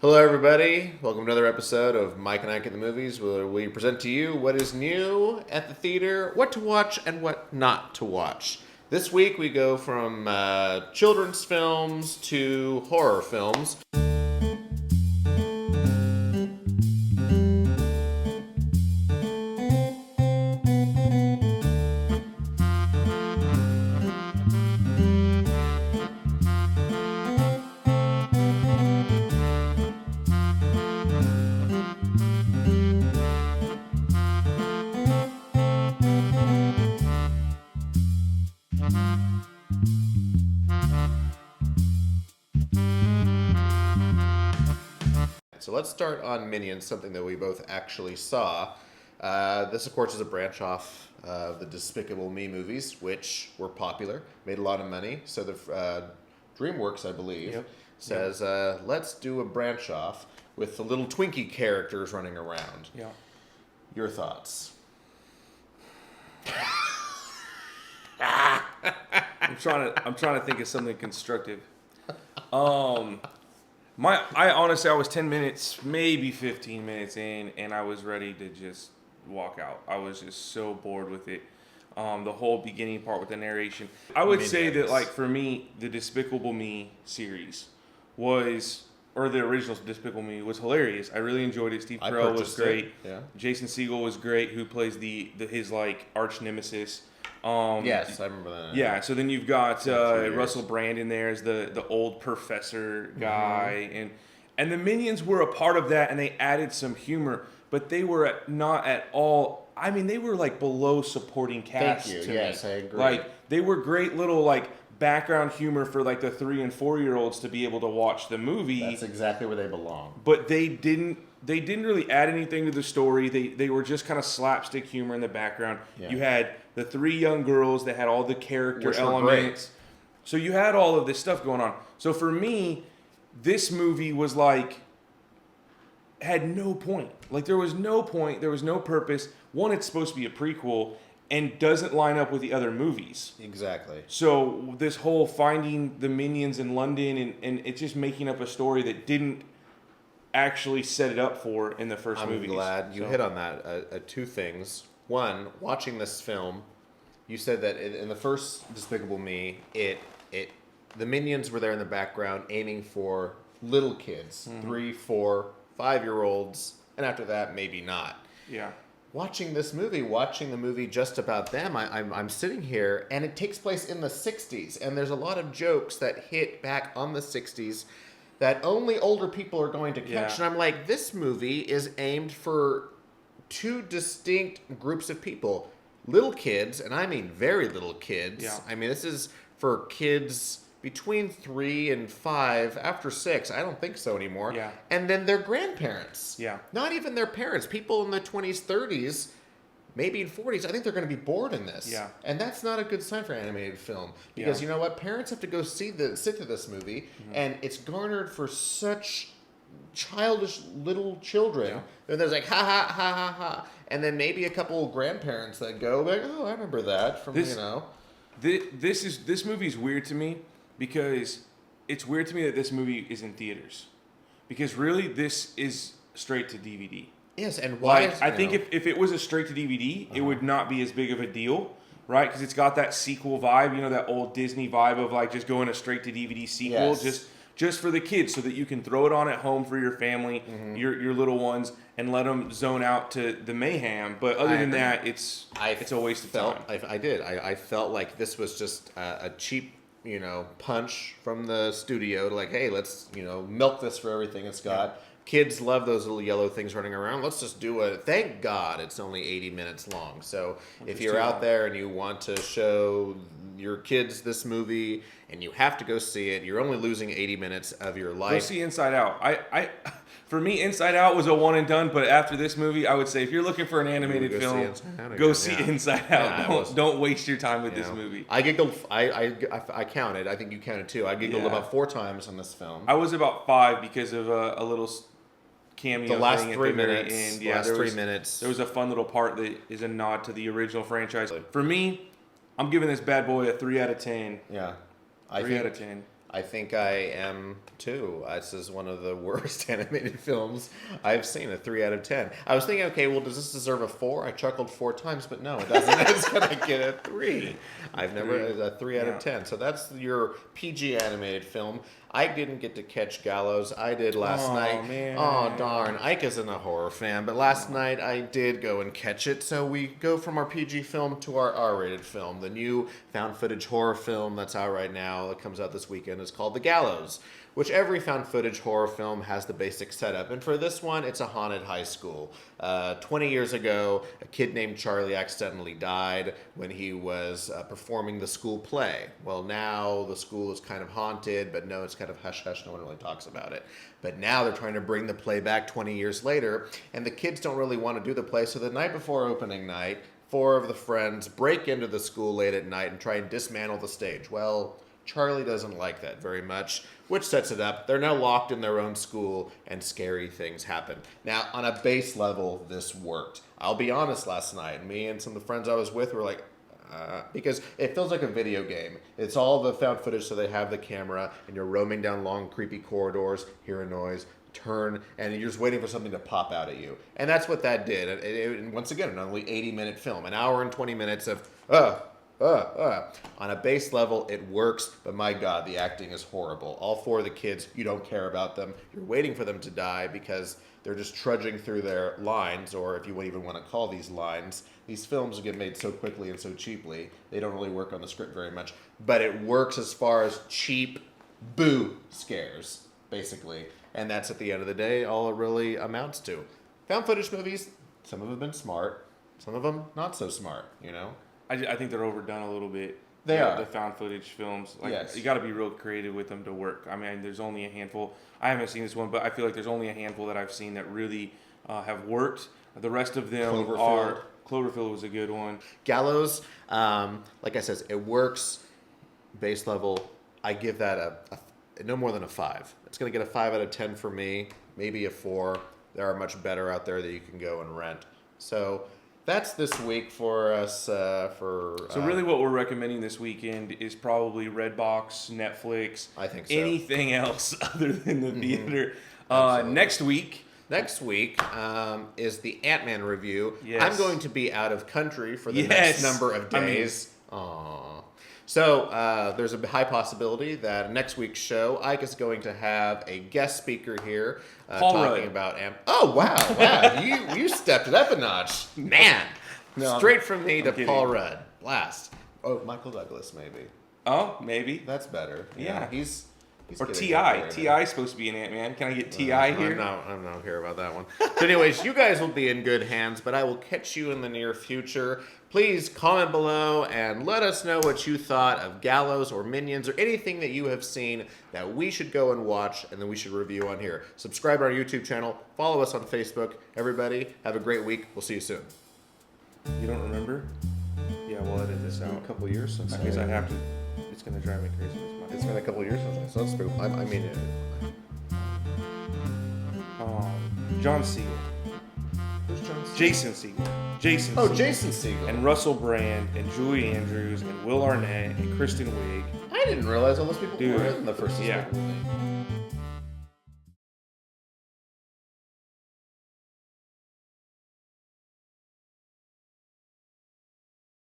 Hello, everybody. Welcome to another episode of Mike and Ike at the Movies, where we present to you what is new at the theater, what to watch, and what not to watch. This week, we go from children's films to horror films. So let's start on Minions, something that we both actually saw. This, of course, is a branch off of the Despicable Me movies, which were popular, made a lot of money. So the DreamWorks, I believe, says, let's do a branch off with the little Twinkie characters running around. Yeah. Your thoughts? I'm trying to think of something constructive. I was 10 minutes, maybe 15 minutes in, and I was ready to just walk out. I was just so bored with it. The whole beginning part with the narration. I would say that, like, for me, the Despicable Me series or the original Despicable Me was hilarious. I really enjoyed it. Steve Carell was great. Yeah. Jason Segel was great, who plays his arch nemesis. Yes, I remember that. Yeah, so then you've got Russell Brand in there as the old professor guy, and the Minions were a part of that, and they added some humor, but they were not at all. I mean, they were like below supporting cast. Thank you. To Yes, me. I agree. Like they were great little background humor for the 3 and 4 year olds to be able to watch the movie. That's exactly where they belong. But they didn't really add anything to the story. They were just kind of slapstick humor in the background. Yeah. You had the 3 young girls that had all the character elements. So you had all of this stuff going on. So for me, this movie was had no point. There was no point. There was no purpose. One, it's supposed to be a prequel and doesn't line up with the other movies. Exactly. So this whole finding the Minions in London and it's just making up a story that didn't actually set it up for in the first movie. I'm glad you hit on that. 2 things. One, watching this film, you said that in the first Despicable Me, the Minions were there in the background aiming for little kids, 3, 4, 5-year-olds, and after that, maybe not. Yeah. Watching the movie just about them, I'm sitting here, and it takes place in the 60s, and there's a lot of jokes that hit back on the 60s that only older people are going to catch. Yeah. And I'm like, this movie is aimed for 2 distinct groups of people. Little kids, and I mean very little kids. Yeah. I mean, this is for kids between 3 and 5. After 6, I don't think so anymore. Yeah. And then their grandparents. Yeah. Not even their parents. People in the 20s, 30s, maybe in 40s, I think they're going to be bored in this. Yeah. And that's not a good sign for an animated film. Because you know what? Parents have to go sit through this movie, and it's garnered for such childish little children. Yeah. And there's ha ha ha ha ha. And then maybe a couple of grandparents that go oh, I remember that from, This movie is weird to me because it's weird to me that this movie is in theaters. Because really, this is straight to DVD. Yes, and why? I think if it was a straight to DVD, it would not be as big of a deal, right? Because it's got that sequel vibe, that old Disney vibe of just going a straight to DVD sequel, just for the kids, so that you can throw it on at home for your family, your little ones, and let them zone out to the mayhem. But other than that, it's a waste of time. I felt like this was just a cheap, punch from the studio to hey, let's milk this for everything it's got. Yeah. Kids love those little yellow things running around. Let's just do it. Thank God it's only 80 minutes long. So if you're out there and you want to show your kids this movie and you have to go see it, you're only losing 80 minutes of your life. Go see Inside Out. For me, Inside Out was a one and done, but after this movie, I would say if you're looking for an animated film, go see Inside Out. Yeah, don't waste your time with this movie. I giggled. I counted. I think you counted too. I giggled about 4 times on this film. I was about 5 because of a little cameo. The last thing 3 at the minutes. Very end. Yeah, last 3 minutes. There was a fun little part that is a nod to the original franchise. For me, I'm giving this bad boy a 3 out of 10. Yeah. 3 out of 10. I think I am too. This is one of the worst animated films I've seen. A 3 out of 10. I was thinking, okay, well, does this deserve a 4? I chuckled 4 times, but no, it doesn't. It's gonna get a 3. I've never a 3 out of 10. So that's your PG animated film. I didn't get to catch Gallows. I did last night. Man. Oh darn! Ike isn't a horror fan, but last night I did go and catch it. So we go from our PG film to our R-rated film, the new found footage horror film that's out right now. That comes out this weekend. It's called The Gallows, which every found footage horror film has the basic setup. And for this one, it's a haunted high school. 20 years ago, a kid named Charlie accidentally died when he was performing the school play. Well, now the school is kind of haunted, but no, it's kind of hush-hush. No one really talks about it. But now they're trying to bring the play back 20 years later, and the kids don't really want to do the play. So the night before opening night, 4 of the friends break into the school late at night and try and dismantle the stage. Well, Charlie doesn't like that very much, which sets it up. They're now locked in their own school, and scary things happen. Now, on a base level, this worked. I'll be honest, last night, me and some of the friends I was with were like, because it feels like a video game. It's all the found footage, so they have the camera, and you're roaming down long, creepy corridors, hear a noise, turn, and you're just waiting for something to pop out at you. And that's what that did. And once again, an only 80-minute film, an hour and 20 minutes of, on a base level, it works, but my God, the acting is horrible. All 4 of the kids, you don't care about them. You're waiting for them to die because they're just trudging through their lines, or if you even want to call these lines. These films get made so quickly and so cheaply, they don't really work on the script very much. But it works as far as cheap boo scares, basically. And that's, at the end of the day, all it really amounts to. Found footage movies, some of them have been smart, some of them not so smart, you know? I think they're overdone a little bit. They are. The found footage films. Like, yes. You got to be real creative with them to work. I mean, there's only a handful. I haven't seen this one, but I feel like there's only a handful that I've seen that really have worked. The rest of them are... Cloverfield was a good one. Gallows, like I said, it works. Base level, I give that a no more than a 5. It's going to get a 5 out of 10 for me, maybe a 4. There are much better out there that you can go and rent. So that's this week for us. So really what we're recommending this weekend is probably Redbox, Netflix. I think so. Anything else other than the theater. Next week is the Ant-Man review. Yes. I'm going to be out of country for the next number of days. So there's a high possibility that next week's show, Ike is going to have a guest speaker here talking about Oh, wow. You stepped it up a notch. Man. Straight from me to Paul Rudd. Blast. Oh, Michael Douglas, maybe. Oh, maybe. That's better. Yeah. He's or T.I. T.I. is supposed to be an Ant-Man. Can I get T.I. here? I'm not here about that one. So anyways, you guys will be in good hands, but I will catch you in the near future. Please comment below and let us know what you thought of Gallows or Minions or anything that you have seen that we should go and watch and then we should review on here. Subscribe to our YouTube channel. Follow us on Facebook. Everybody, have a great week. We'll see you soon. You don't remember? Yeah, we'll edit this out. A couple of years since Because I have to. It's going to drive me crazy. It's been a couple of years since I saw this movie. I mean, John Segel. who's John Segel? Jason Segel. Jason Oh, Segel. Jason Segel. And Russell Brand and Julie Andrews and Will Arnett and Kristen Wiig. I didn't realize all those people Dude, were in the first yeah. movie.